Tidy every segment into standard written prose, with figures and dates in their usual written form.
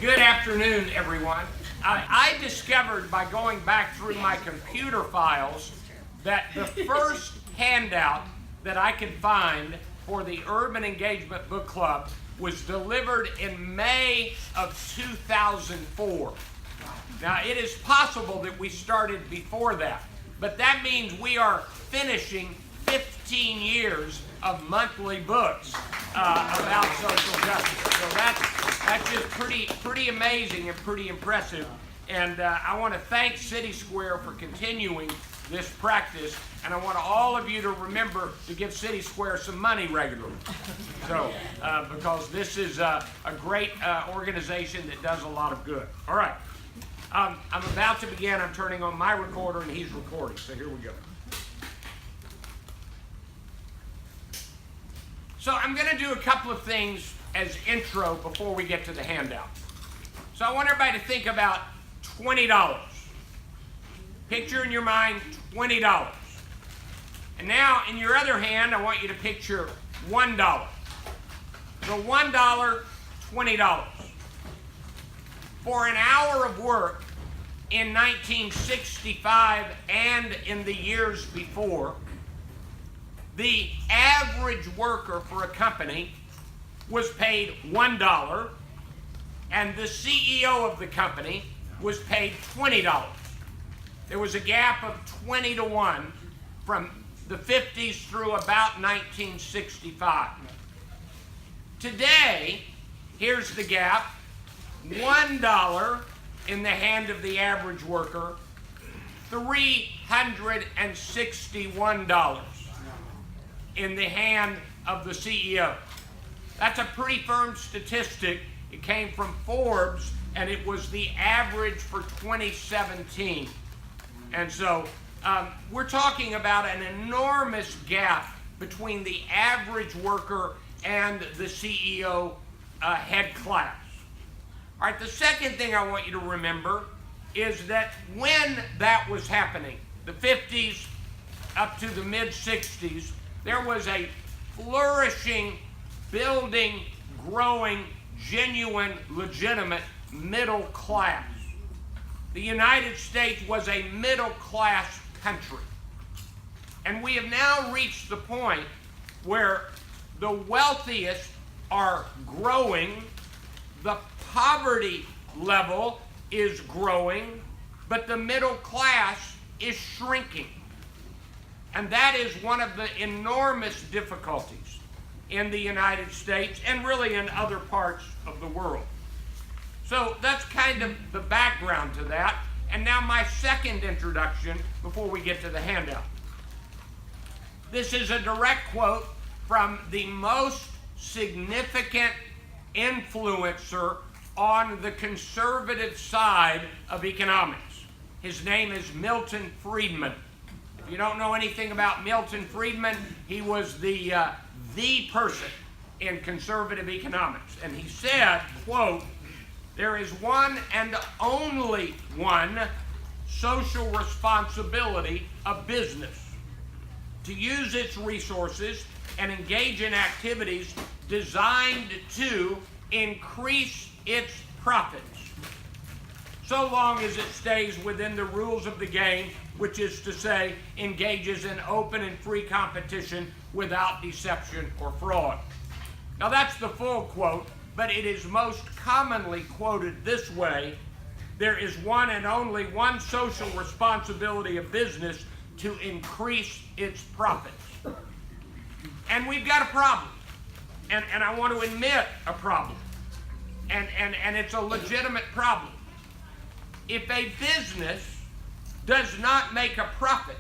Good afternoon, everyone. I discovered by going back through my computer files that the first handout that I could find for the Urban Engagement Book Club was delivered in May of 2004. Now, it is possible that we started before that, but that means we are finishing 15 years of monthly books about social justice. So that's just pretty amazing and pretty impressive. And I want to thank City Square for continuing this practice, and I want all of you to remember to give City Square some money regularly. So, because this is a great organization that does a lot of good. All right, I'm about to begin. I'm turning on my recorder, and he's recording. So here we go. So I'm going to do a couple of things as intro before we get to the handout. So I want everybody to think about $20. Picture in your mind $20. And now in your other hand, I want you to picture $1. So $1, $20. For an hour of work in 1965 and in the years before, the average worker for a company was paid $1, and the CEO of the company was paid $20. There was a gap of 20 to 1 from the 50s through about 1965. Today, here's the gap: $1 in the hand of the average worker, $361 in the hand of the CEO. That's a pretty firm statistic. It came from Forbes, and it was the average for 2017. And so we're talking about an enormous gap between the average worker and the CEO head class. All right, the second thing I want you to remember is that when that was happening, the 50s up to the mid-60s, there was a flourishing, building, growing, genuine, legitimate middle class. The United States was a middle-class country. And we have now reached the point where the wealthiest are growing, the poverty level is growing, but the middle class is shrinking. And that is one of the enormous difficulties in the United States and really in other parts of the world. So that's kind of the background to that. And now my second introduction before we get to the handout. This is a direct quote from the most significant influencer on the conservative side of economics. His name is Milton Friedman. If you don't know anything about Milton Friedman, he was the person in conservative economics. And he said, quote, "There is one and only one social responsibility of business: to use its resources and engage in activities designed to increase its profits, so long as it stays within the rules of the game, which is to say, engages in open and free competition without deception or fraud." Now that's the full quote, but it is most commonly quoted this way: there is one and only one social responsibility of business: to increase its profits. And we've got a problem. And I want to admit a problem. And it's a legitimate problem. If a business does not make a profit,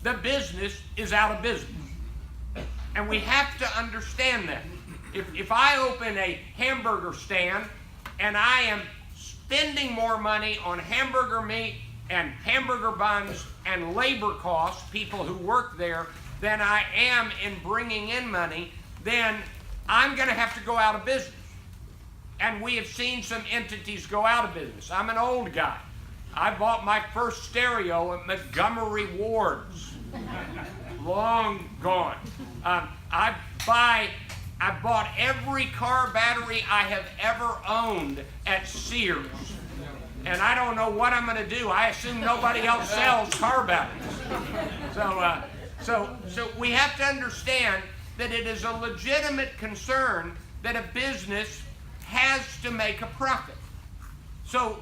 the business is out of business. And we have to understand that. If I open a hamburger stand and I am spending more money on hamburger meat and hamburger buns and labor costs, people who work there, than I am in bringing in money, then I'm going to have to go out of business. And we have seen some entities go out of business. I'm an old guy. I bought my first stereo at Montgomery Ward's. Long gone. I buy I bought every car battery I have ever owned at Sears. And I don't know what I'm going to do. I assume nobody else sells car batteries. So we have to understand that it is a legitimate concern that a business has to make a profit. So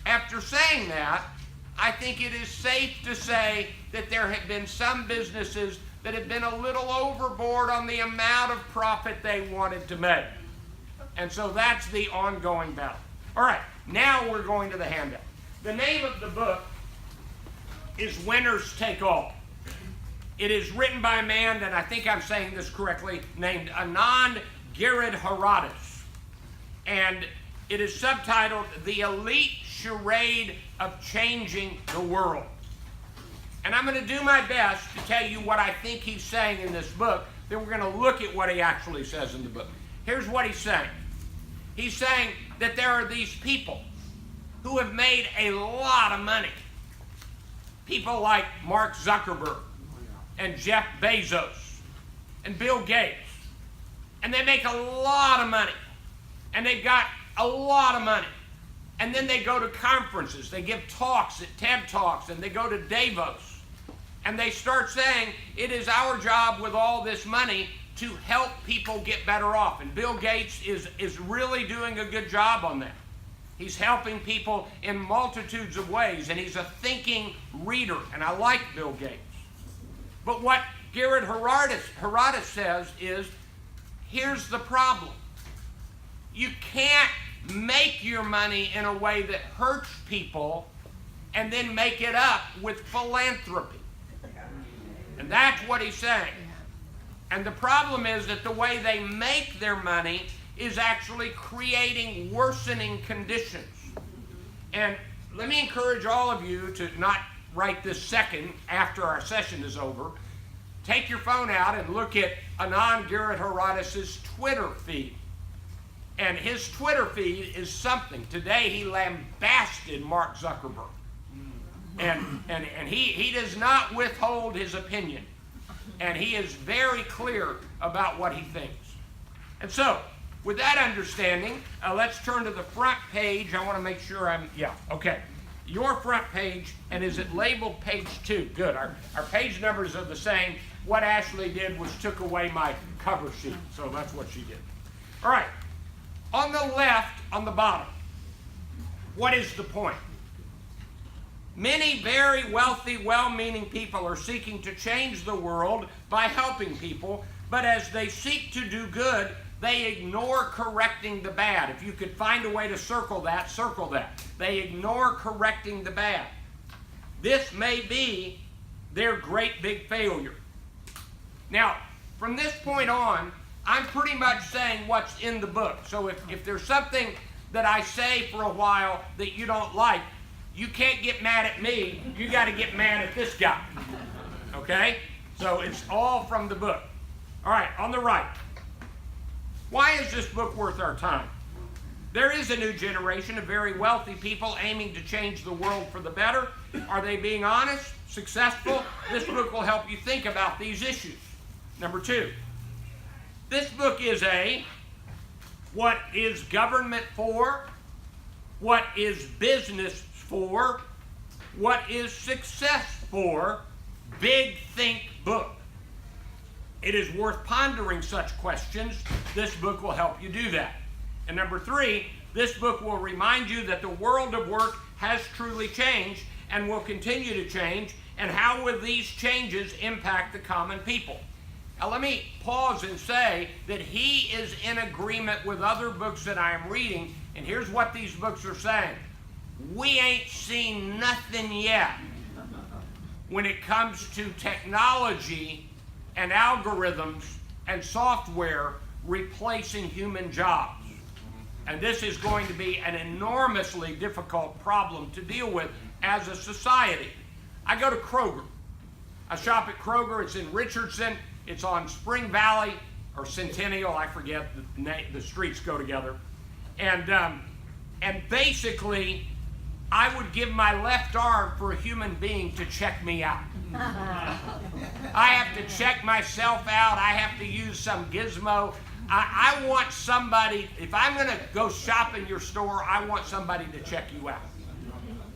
after saying that, I think it is safe to say that there have been some businesses that have been a little overboard on the amount of profit they wanted to make. And so that's the ongoing battle. All right, now we're going to the handout. The name of the book is Winners Take All. It is written by a man, and I think I'm saying this correctly, named Anand Giridharadas. And it is subtitled The Elite Charade of Changing the World. And I'm going to do my best to tell you what I think he's saying in this book. Then we're going to look at what he actually says in the book. Here's what he's saying. He's saying that there are these people who have made a lot of money. People like Mark Zuckerberg and Jeff Bezos and Bill Gates. And they make a lot of money. And they've got a lot of money. And then they go to conferences. They give talks at TED Talks, and they go to Davos. And they start saying, it is our job with all this money to help people get better off. And Bill Gates is really doing a good job on that. He's helping people in multitudes of ways, and he's a thinking reader, and I like Bill Gates. But what Giridharadas says is, here's the problem. You can't make your money in a way that hurts people and then make it up with philanthropy. And that's what he's saying. And the problem is that the way they make their money is actually creating worsening conditions. And let me encourage all of you to not right this second after our session is over. Take your phone out and look at Anand Giridharadas' Twitter feed. And his Twitter feed is something. Today he lambasted Mark Zuckerberg. And he does not withhold his opinion. And he is very clear about what he thinks. And so, with that understanding, let's turn to the front page. I want to make sure okay. Your front page, and is it labeled page 2? Good. Our page numbers are the same. What Ashley did was took away my cover sheet. So that's what she did. All right. On the left, on the bottom, what is the point? Many very wealthy, well-meaning people are seeking to change the world by helping people, but as they seek to do good, they ignore correcting the bad. If you could find a way to circle that, circle that. They ignore correcting the bad. This may be their great big failure. Now, from this point on, I'm pretty much saying what's in the book. So if there's something that I say for a while that you don't like, you can't get mad at me. You got to get mad at this guy. Okay? So it's all from the book. All right, on the right. Why is this book worth our time? There is a new generation of very wealthy people aiming to change the world for the better. Are they being honest, successful? This book will help you think about these issues. Number 2. This book is what is government for? What is business for? What is success for? Big think book. It is worth pondering such questions. This book will help you do that. And number 3, this book will remind you that the world of work has truly changed and will continue to change, and how will these changes impact the common people. Now let me pause and say that he is in agreement with other books that I am reading, and here's what these books are saying. We ain't seen nothing yet when it comes to technology and algorithms and software replacing human jobs. And this is going to be an enormously difficult problem to deal with as a society. I go to Kroger. I shop at Kroger. It's in Richardson. It's on Spring Valley or Centennial. I forget the streets go together. And basically, I would give my left arm for a human being to check me out. I have to check myself out. I have to use some gizmo. I want somebody, if I'm going to go shop in your store, I want somebody to check you out.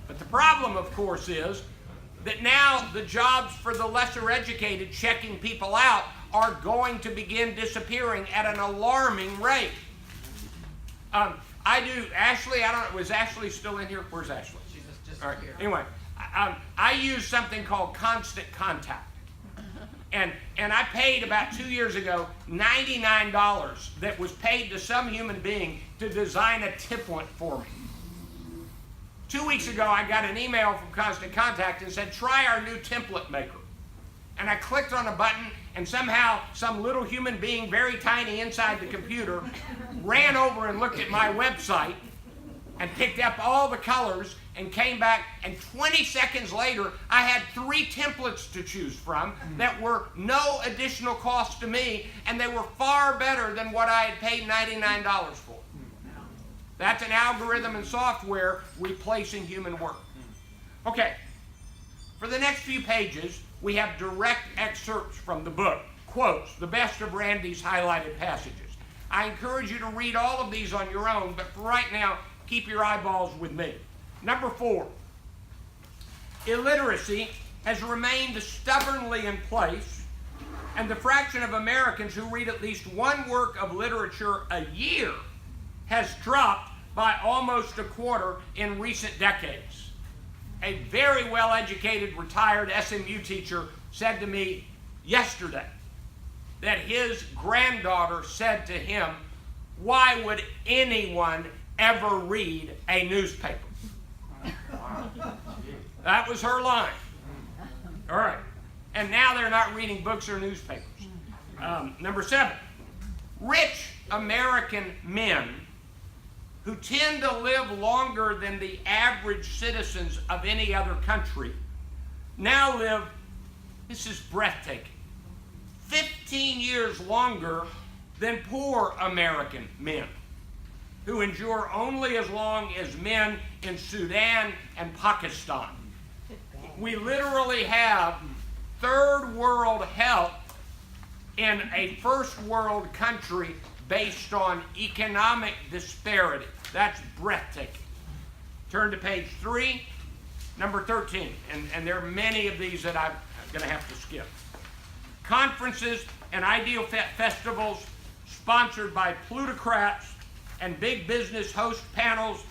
But the problem, of course, is that now the jobs for the lesser educated checking people out are going to begin disappearing at an alarming rate. Ashley, I don't know, was Ashley still in here? Where's Ashley? She's just all right. here. Anyway, I use something called Constant Contact. And I paid about 2 years ago $99 that was paid to some human being to design a template for me. 2 weeks ago, I got an email from Constant Contact and said, try our new template maker. And I clicked on a button, and somehow some little human being, very tiny inside the computer, ran over and looked at my website and picked up all the colors and came back, and 20 seconds later, I had 3 templates to choose from that were no additional cost to me, and they were far better than what I had paid $99 for. That's an algorithm and software replacing human work. Okay, for the next few pages, we have direct excerpts from the book, quotes, the best of Randy's highlighted passages. I encourage you to read all of these on your own, but for right now, keep your eyeballs with me. Number 4, illiteracy has remained stubbornly in place, and the fraction of Americans who read at least one work of literature a year has dropped by almost a quarter in recent decades. A very well-educated retired SMU teacher said to me yesterday that his granddaughter said to him, "Why would anyone ever read a newspaper?" That was her line. All right. And now they're not reading books or newspapers. Number 7, rich American men who tend to live longer than the average citizens of any other country now live, this is breathtaking, 15 years longer than poor American men, who endure only as long as men in Sudan and Pakistan. We literally have third world health in a first world country based on economic disparity. That's breathtaking. Turn to page 3, number 13, and there are many of these that I'm going to have to skip. Conferences and ideal festivals sponsored by plutocrats and big business host panels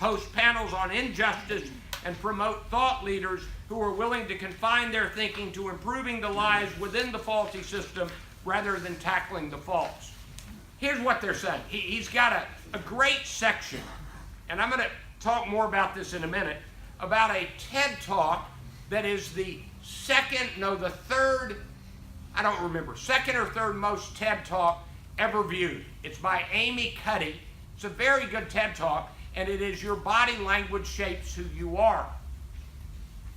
on injustice and promote thought leaders who are willing to confine their thinking to improving the lives within the faulty system rather than tackling the faults. Here's what they're saying. He's got a great section, and I'm going to talk more about this in a minute, about a TED Talk that is the second or third most TED Talk ever viewed. It's by Amy Cuddy. It's a very good TED Talk, and it is Your Body Language Shapes Who You Are.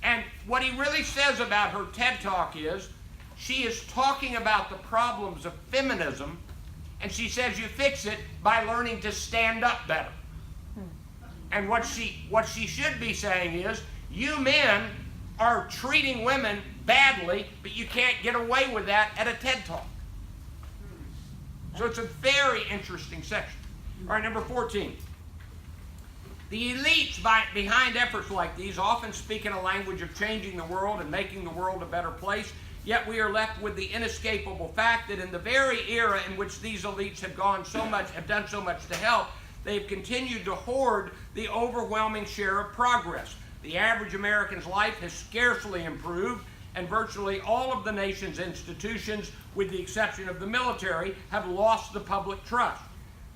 And what he really says about her TED Talk is, she is talking about the problems of feminism, and she says you fix it by learning to stand up better. And what she should be saying is, you men are treating women badly, but you can't get away with that at a TED Talk. So it's a very interesting section. All right, number 14. The elites behind efforts like these often speak in a language of changing the world and making the world a better place, yet we are left with the inescapable fact that in the very era in which these elites have done so much to help, they've continued to hoard the overwhelming share of progress. The average American's life has scarcely improved, and virtually all of the nation's institutions, with the exception of the military, have lost the public trust.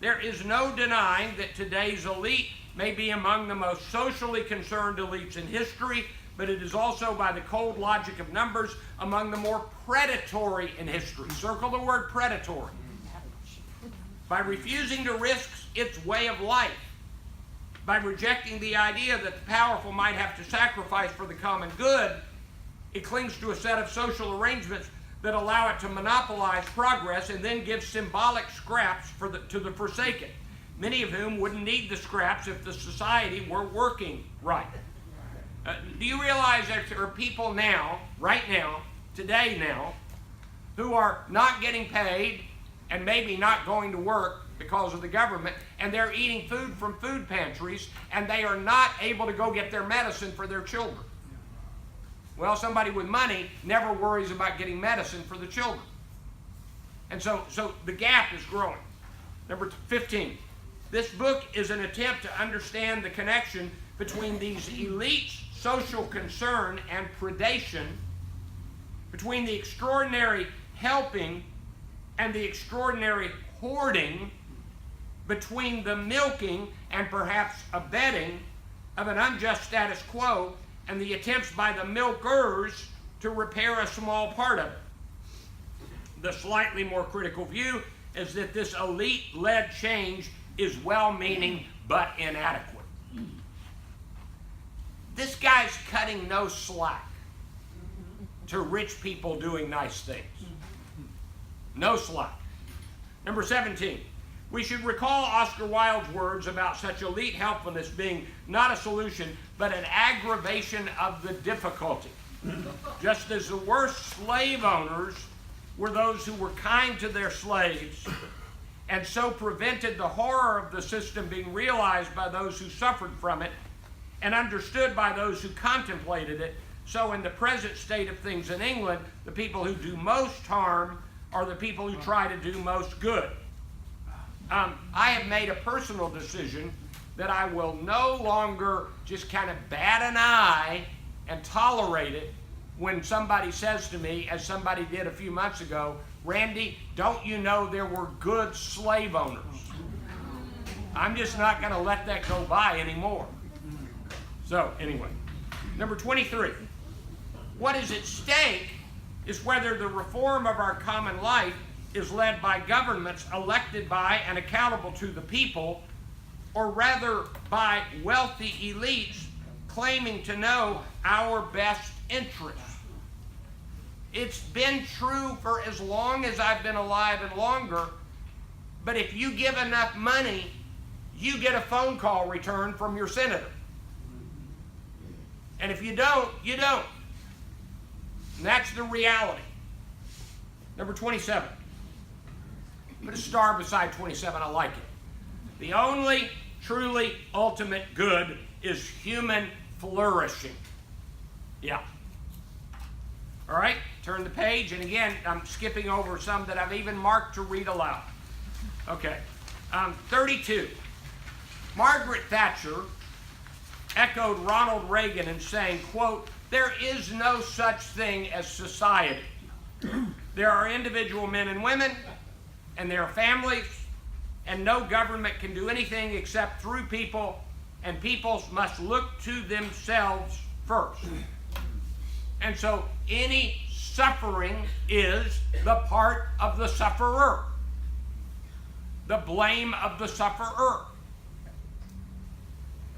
There is no denying that today's elite may be among the most socially concerned elites in history, but it is also, by the cold logic of numbers, among the more predatory in history. Circle the word predatory. By refusing to risk its way of life, by rejecting the idea that the powerful might have to sacrifice for the common good, it clings to a set of social arrangements that allow it to monopolize progress and then give symbolic scraps to the forsaken, many of whom wouldn't need the scraps if the society were working right. Do you realize that there are people now, right now, today now, who are not getting paid and maybe not going to work because of the government, and they're eating food from food pantries, and they are not able to go get their medicine for their children. Well, somebody with money never worries about getting medicine for the children. And so the gap is growing. Number 15. This book is an attempt to understand the connection between these elites' social concern and predation, between the extraordinary helping and the extraordinary hoarding, between the milking and perhaps abetting of an unjust status quo and the attempts by the milkers to repair a small part of it. The slightly more critical view is that this elite-led change is well-meaning but inadequate. This guy's cutting no slack to rich people doing nice things. No slack. Number 17. We should recall Oscar Wilde's words about such elite helpfulness being not a solution, but an aggravation of the difficulty. Just as the worst slave owners were those who were kind to their slaves, and so prevented the horror of the system being realized by those who suffered from it, and understood by those who contemplated it, so in the present state of things in England, the people who do most harm are the people who try to do most good. I have made a personal decision that I will no longer just kind of bat an eye and tolerate it when somebody says to me, as somebody did a few months ago, Randy, don't you know there were good slave owners? I'm just not going to let that go by anymore. So, anyway, number 23. What is at stake is whether the reform of our common life is led by governments elected by and accountable to the people, or rather by wealthy elites claiming to know our best interests. It's been true for as long as I've been alive and longer, but if you give enough money, you get a phone call return from your senator. And if you don't, you don't. And that's the reality. Number 27. Put a star beside 27, I like it. The only truly ultimate good is human flourishing. Yeah. All right, turn the page, and again, I'm skipping over some that I've even marked to read aloud. Okay, 32. Margaret Thatcher echoed Ronald Reagan in saying, quote, there is no such thing as society. There are individual men and women, and there are families, and no government can do anything except through people, and people must look to themselves first. And so any suffering is the part of the sufferer, the blame of the sufferer.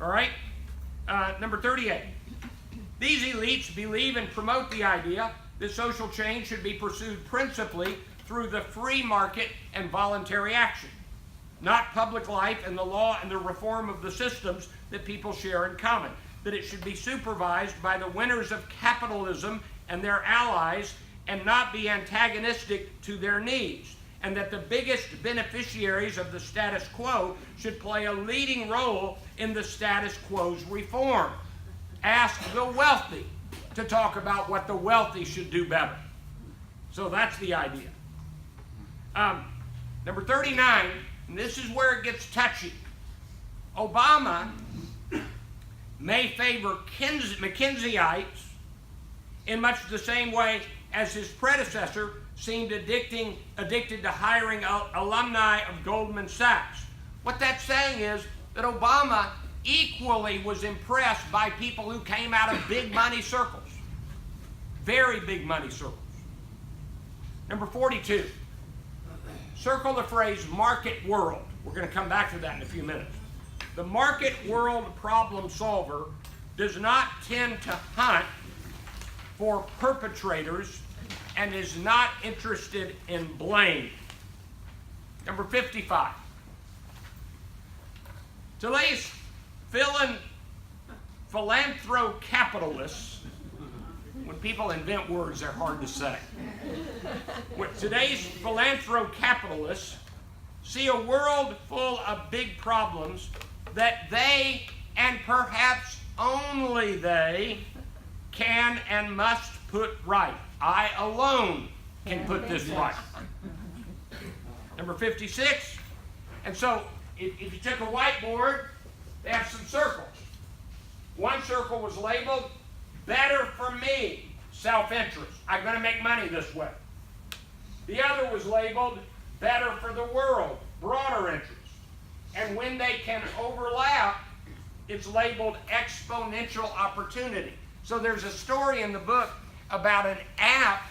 All right? Number 38. These elites believe and promote the idea that social change should be pursued principally through the free market and voluntary action, not public life and the law and the reform of the systems that people share in common, that it should be supervised by the winners of capitalism and their allies and not be antagonistic to their needs, and that the biggest beneficiaries of the status quo should play a leading role in the status quo's reform. Ask the wealthy to talk about what the wealthy should do better. So that's the idea. Number 39, and this is where it gets touchy. Obama may favor McKinseyite in much the same way as his predecessor seemed addicted to hiring alumni of Goldman Sachs. What that's saying is that Obama equally was impressed by people who came out of big money circles, very big money circles. Number 42, circle the phrase market world. We're going to come back to that in a few minutes. The market world problem solver does not tend to hunt for perpetrators and is not interested in blame. Number 55. Today's philanthrocapitalists When people invent words, they're hard to say. Today's philanthrocapitalists see a world full of big problems that they, and perhaps only they, can and must put right. I alone can put this right. Number 56. And so, if you took a whiteboard, they have some circles. One circle was labeled, better for me, self-interest. I'm going to make money this way. The other was labeled, better for the world, broader interest. And when they can overlap, it's labeled exponential opportunity. So there's a story in the book about an app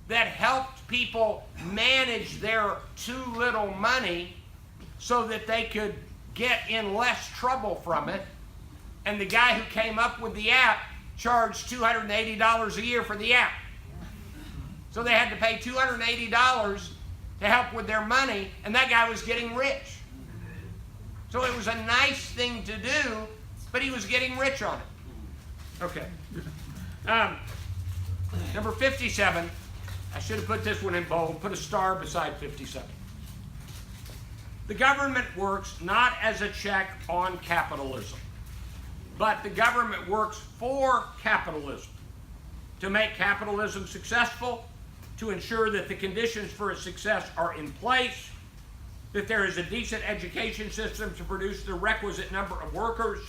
that helped people manage their too little money so that they could get in less trouble from it. And the guy who came up with the app charged $280 a year for the app. So they had to pay $280 to help with their money, and that guy was getting rich. So it was a nice thing to do, but he was getting rich on it. Okay. Number 57. I should have put this one in bold. Put a star beside 57. The government works not as a check on capitalism, but the government works for capitalism, to make capitalism successful, to ensure that the conditions for its success are in place, that there is a decent education system to produce the requisite number of workers,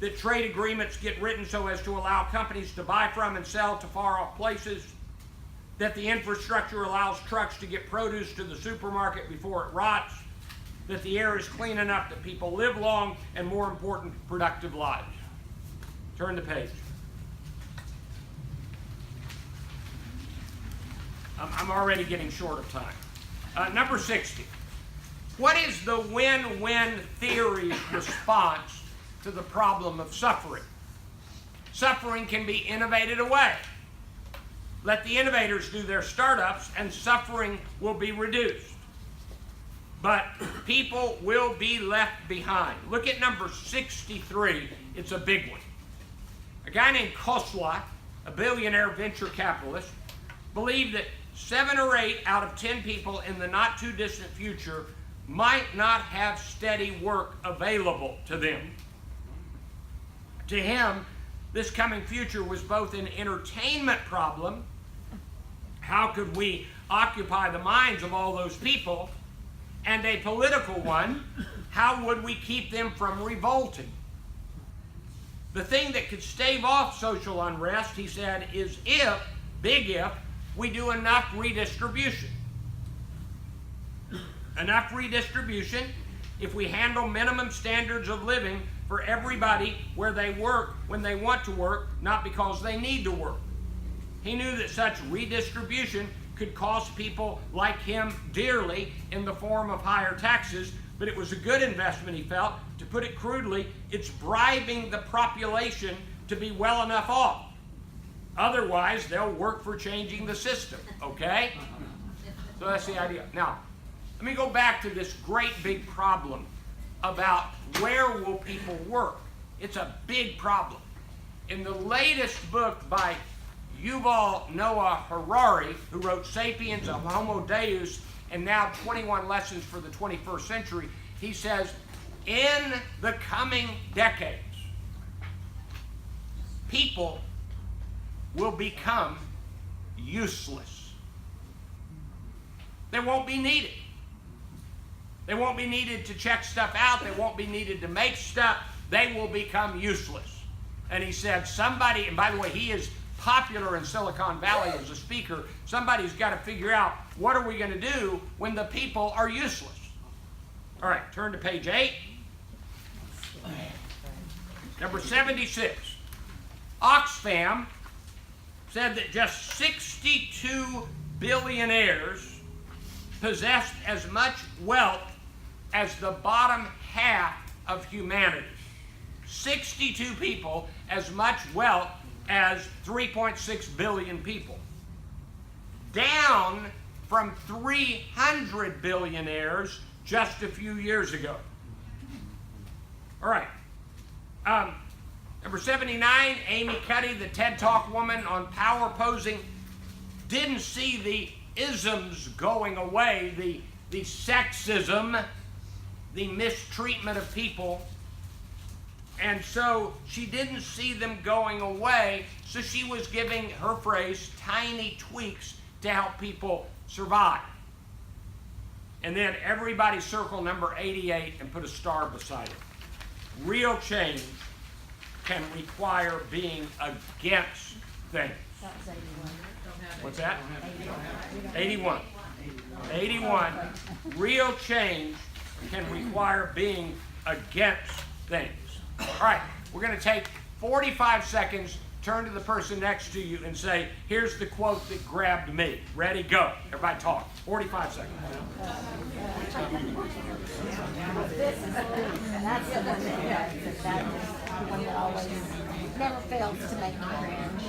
that trade agreements get written so as to allow companies to buy from and sell to far-off places, that the infrastructure allows trucks to get produce to the supermarket before it rots, that the air is clean enough that people live long and, more important, productive lives. Turn the page. I'm already getting short of time. Number 60. What is the win-win theory's response to the problem of suffering? Suffering can be innovated away. Let the innovators do their startups and suffering will be reduced. But people will be left behind. Look at number 63. It's a big one. A guy named Khosla, a billionaire venture capitalist, believed that 7 or 8 out of 10 people in the not too distant future might not have steady work available to them. To him, this coming future was both an entertainment problem, how could we occupy the minds of all those people, and a political one, how would we keep them from revolting? The thing that could stave off social unrest, he said, is if, big if, we do enough redistribution. Enough redistribution, if we handle minimum standards of living for everybody where they work when they want to work, not because they need to work. He knew that such redistribution could cost people like him dearly in the form of higher taxes, but it was a good investment, he felt. To put it crudely, it's bribing the population to be well enough off. Otherwise, they'll work for changing the system, okay? So that's the idea. Now, let me go back to this great big problem about where will people work. It's a big problem. In the latest book by Yuval Noah Harari, who wrote Sapiens, of Homo Deus, and now 21 Lessons for the 21st Century, he says, in the coming decades, people will become useless. They won't be needed. They won't be needed to check stuff out. They won't be needed to make stuff. They will become useless. And he said, somebody, and by the way, he is popular in Silicon Valley as a speaker, somebody's got to figure out what are we going to do when the people are useless. All right, turn to page 8. Number 76. Oxfam said that just 62 billionaires possessed as much wealth as the bottom half of humanity. 62 people as much wealth as 3.6 billion people. Down from 300 billionaires just a few years ago. All right. Number 79, Amy Cuddy, the TED Talk woman on power posing, didn't see the isms going away, the sexism, the mistreatment of people. And so she didn't see them going away, so she was giving, her phrase, tiny tweaks to help people survive. And then everybody circle number 88 and put a star beside it. Real change can require being against things. That was 81. What's that? 81. 81. Real change can require being against things. All right, we're going to take 45 seconds, turn to the person next to you and say, here's the quote that grabbed me. Ready, go. Everybody talk. 45 seconds. That's the one that always never fails to make me cringe.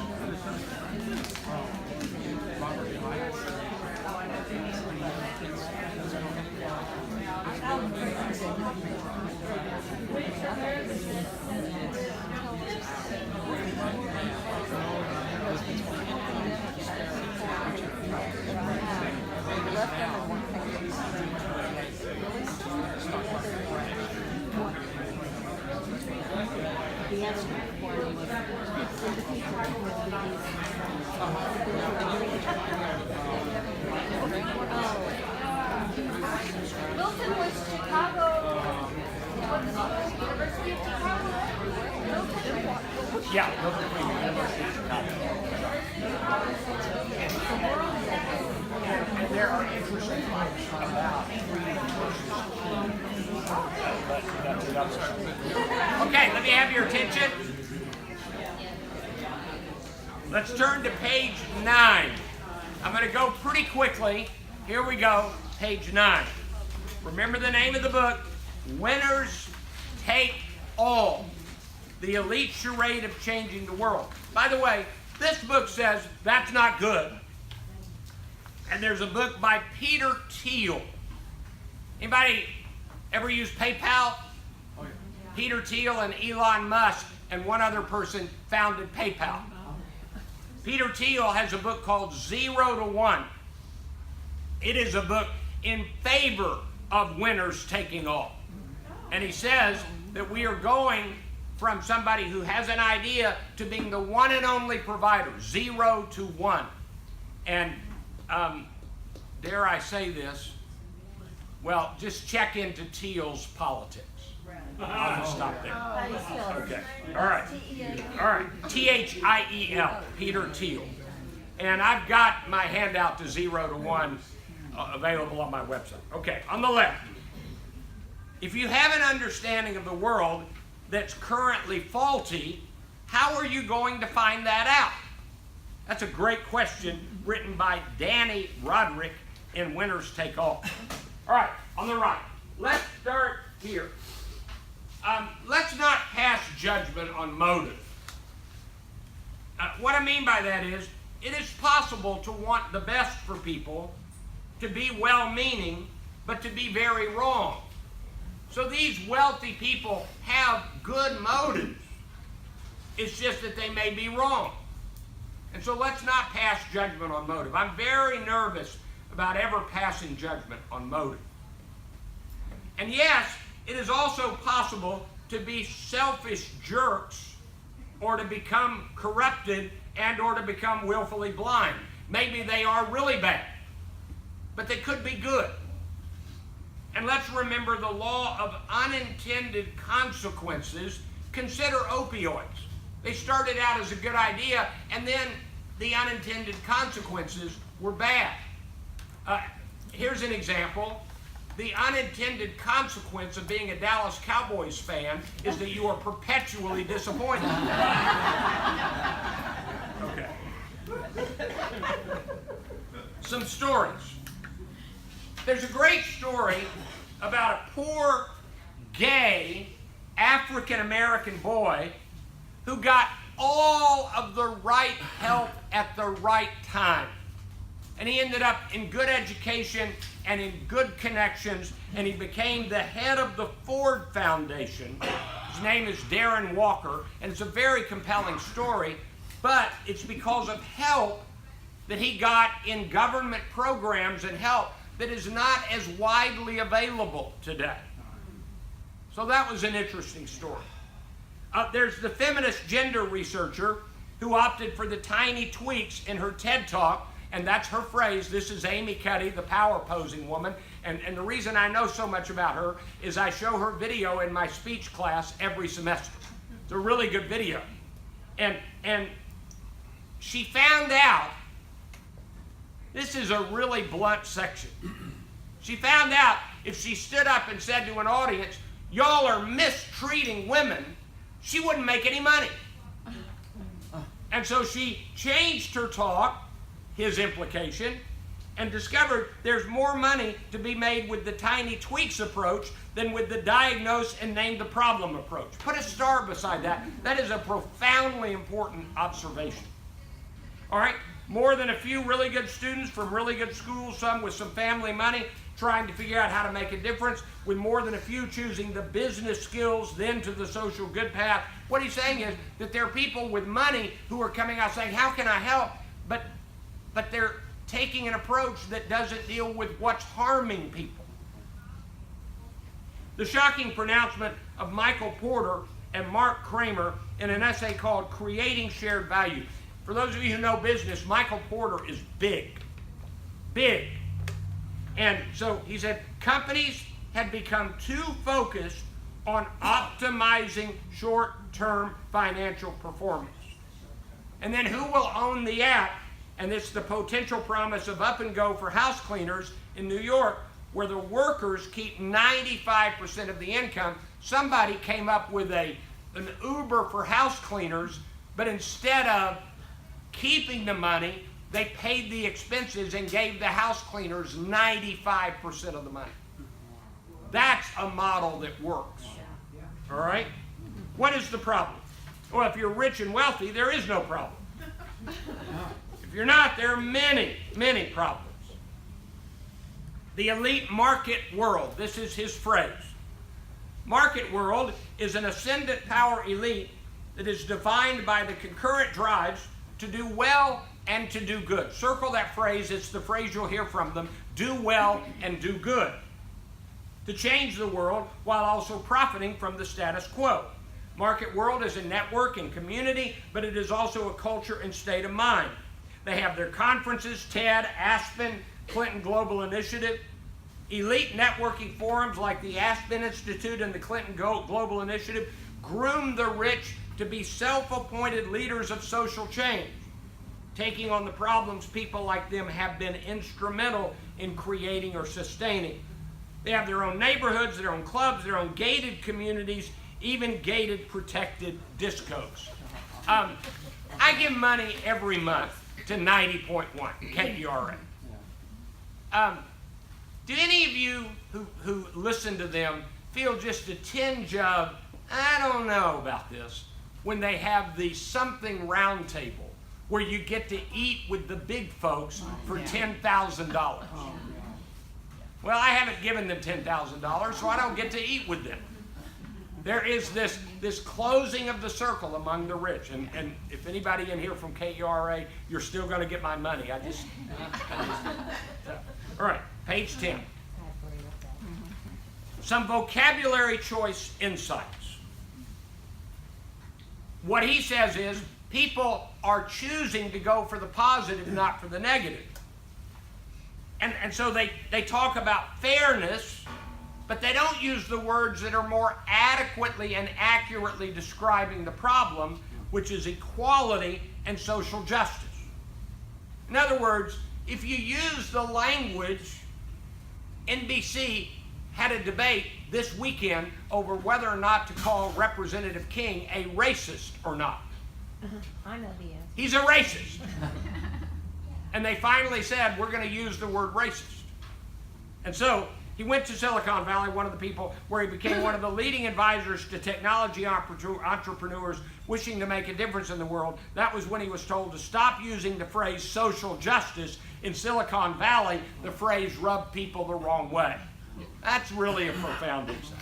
The other one was in the future Wilson was Chicago, University of Chicago. Yeah, University of Chicago. And there are interesting things about okay, let me have your attention. Let's turn to page 9. I'm going to go pretty quickly. Here we go, page 9. Remember the name of the book, Winners Take All, the elite charade of changing the world. By the way, this book says that's not good. And there's a book by Peter Thiel. Anybody ever use PayPal? Oh, yeah. Peter Thiel and Elon Musk and one other person founded PayPal. Peter Thiel has a book called 0 to 1. It is a book in favor of winners taking all. And he says that we are going from somebody who has an idea to being the one and only provider, 0 to 1. And dare I say this? Well, just check into Thiel's politics. I'll just stop there. Okay. All right. All right. Thiel, Peter Thiel. And I've got my handout to 0 to 1 available on my website. Okay, on the left. If you have an understanding of the world that's currently faulty, how are you going to find that out? That's a great question written by Danny Roderick in Winners Take All. All right, on the right. Let's start here. Let's not pass judgment on motive. What I mean by that is, it is possible to want the best for people, to be well-meaning, but to be very wrong. So these wealthy people have good motives. It's just that they may be wrong. And so let's not pass judgment on motive. I'm very nervous about ever passing judgment on motive. And yes, it is also possible to be selfish jerks or to become corrupted and or to become willfully blind. Maybe they are really bad, but they could be good. And let's remember the law of unintended consequences. Consider opioids. They started out as a good idea, and then the unintended consequences were bad. Here's an example. The unintended consequence of being a Dallas Cowboys fan is that you are perpetually disappointed. Okay. Some stories. There's a great story about a poor, gay, African-American boy who got all of the right help at the right time. And he ended up in good education and in good connections, and he became the head of the Ford Foundation. He's His name is Darren Walker, and it's a very compelling story, but it's because of help that he got in government programs and help that is not as widely available today. So that was an interesting story. There's the feminist gender researcher who opted for the tiny tweaks in her TED Talk, and that's her phrase. This is Amy Cuddy, the power posing woman. And the reason I know so much about her is I show her video in my speech class every semester. It's a really good video. And she found out, this is a really blunt section. She found out if she stood up and said to an audience, "Y'all are mistreating women," she wouldn't make any money. And so she changed her talk, his implication, and discovered there's more money to be made with the tiny tweaks approach than with the diagnose and name the problem approach. Put a star beside that. That is a profoundly important observation. All right, more than a few really good students from really good schools, some with some family money, trying to figure out how to make a difference, with more than a few choosing the business skills, then to the social good path. What he's saying is that there are people with money who are coming out saying, how can I help? But they're taking an approach that doesn't deal with what's harming people. The shocking pronouncement of Michael Porter and Mark Kramer in an essay called Creating Shared Value. For those of you who know business, Michael Porter is big. Big. And so he said, companies had become too focused on optimizing short-term financial performance. And then who will own the app? And it's the potential promise of Up and Go for house cleaners in New York, where the workers keep 95% of the income. Somebody came up with an Uber for house cleaners, but instead of keeping the money, they paid the expenses and gave the house cleaners 95% of the money. That's a model that works. All right? What is the problem? Well, if you're rich and wealthy, there is no problem. If you're not, there are many, many problems. The elite market world, this is his phrase. Market world is an ascendant power elite that is defined by the concurrent drives to do well and to do good. Circle that phrase. It's the phrase you'll hear from them. Do well and do good. To change the world while also profiting from the status quo. Market world is a network and community, but it is also a culture and state of mind. They have their conferences, TED, Aspen, Clinton Global Initiative. Elite networking forums like the Aspen Institute and the Clinton Global Initiative groom the rich to be self-appointed leaders of social change, taking on the problems people like them have been instrumental in creating or sustaining. They have their own neighborhoods, their own clubs, their own gated communities, even gated protected discos. I give money every month to 90.1 KDRA. Do any of you who listen to them feel just a tinge of, I don't know about this, when they have the something round table where you get to eat with the big folks for $10,000? Well, I haven't given them $10,000, so I don't get to eat with them. There is this closing of the circle among the rich. And if anybody in here from KERA, you're still going to get my money. All right, page 10. Some vocabulary choice insights. What he says is people are choosing to go for the positive, not for the negative. And so they talk about fairness, but they don't use the words that are more adequately and accurately describing the problem, which is equality and social justice. In other words, if you use the language, NBC had a debate this weekend over whether or not to call Representative King a racist or not. I know he is. He's a racist. And they finally said, we're going to use the word racist. And so he went to Silicon Valley, one of the people where he became one of the leading advisors to technology entrepreneurs wishing to make a difference in the world. That was when he was told to stop using the phrase social justice. In Silicon Valley, the phrase rub people the wrong way. That's really a profound insight.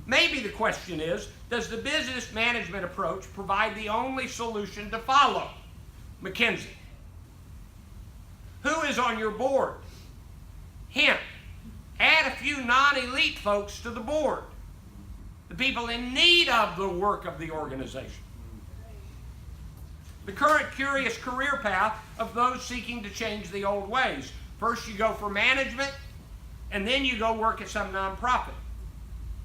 Maybe the question is, does the business management approach provide the only solution to follow? McKinsey. Who is on your board? Hint, add a few non-elite folks to the board. The people in need of the work of the organization. The current curious career path of those seeking to change the old ways. First you go for management, and then you go work at some nonprofit.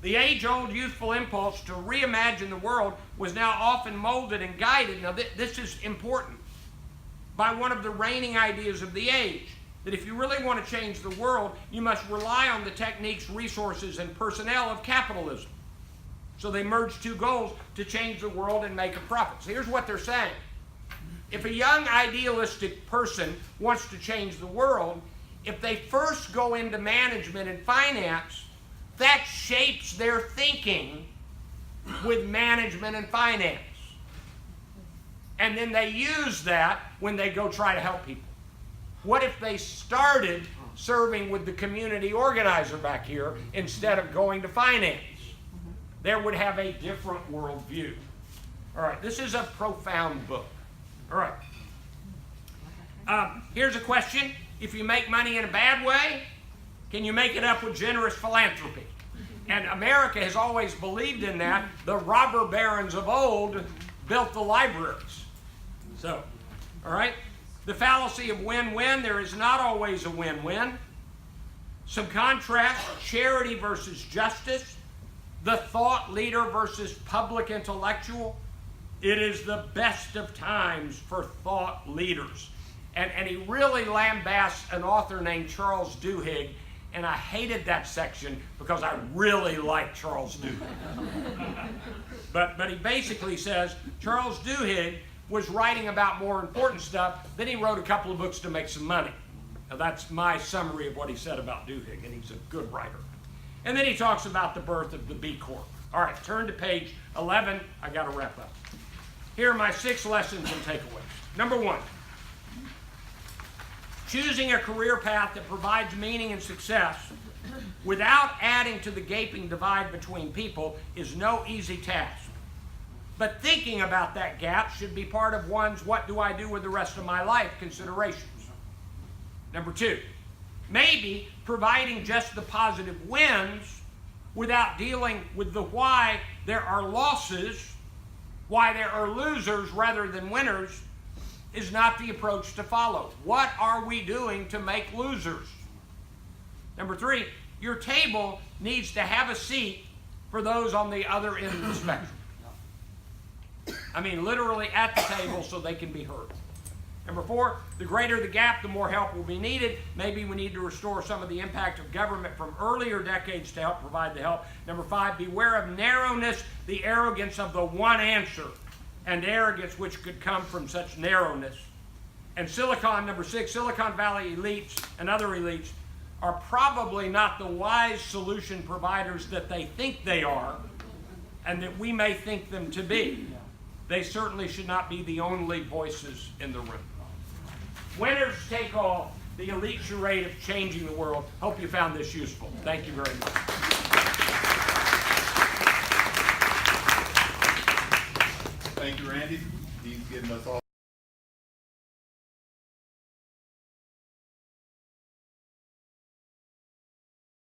The age-old youthful impulse to reimagine the world was now often molded and guided, now this is important, by one of the reigning ideas of the age, that if you really want to change the world, you must rely on the techniques, resources, and personnel of capitalism. So they merged two goals to change the world and make a profit. So here's what they're saying. If a young idealistic person wants to change the world, if they first go into management and finance, that shapes their thinking with management and finance. And then they use that when they go try to help people. What if they started serving with the community organizer back here instead of going to finance? There would have a different worldview. All right, this is a profound book. All right. Here's a question. If you make money in a bad way, can you make it up with generous philanthropy? And America has always believed in that. The robber barons of old built the libraries. So, all right. The fallacy of win-win, there is not always a win-win. Some contrast, charity versus justice, the thought leader versus public intellectual. It is the best of times for thought leaders. And he really lambasts an author named Charles Duhigg, and I hated that section because I really like Charles Duhigg. But he basically says Charles Duhigg was writing about more important stuff, then he wrote a couple of books to make some money. Now that's my summary of what he said about Duhigg, and he's a good writer. And then he talks about the birth of the B Corp. All right, turn to page 11. I got to wrap up. Here are my 6 lessons and takeaways. Number 1, choosing a career path that provides meaning and success without adding to the gaping divide between people is no easy task. But thinking about that gap should be part of one's what do I do with the rest of my life considerations. Number 2, maybe providing just the positive wins without dealing with the why there are losses, why there are losers rather than winners, is not the approach to follow. What are we doing to make losers? Number 3, your table needs to have a seat for those on the other end of the spectrum. I mean, literally at the table so they can be heard. Number 4, the greater the gap, the more help will be needed. Maybe we need to restore some of the impact of government from earlier decades to help provide the help. Number 5, beware of narrowness, the arrogance of the one answer, and arrogance which could come from such narrowness. And number 6, Silicon Valley elites and other elites are probably not the wise solution providers that they think they are and that we may think them to be. They certainly should not be the only voices in the room. Winners take all, the elite charade of changing the world. Hope you found this useful. Thank you very much. Thank you, Randy. He's given us all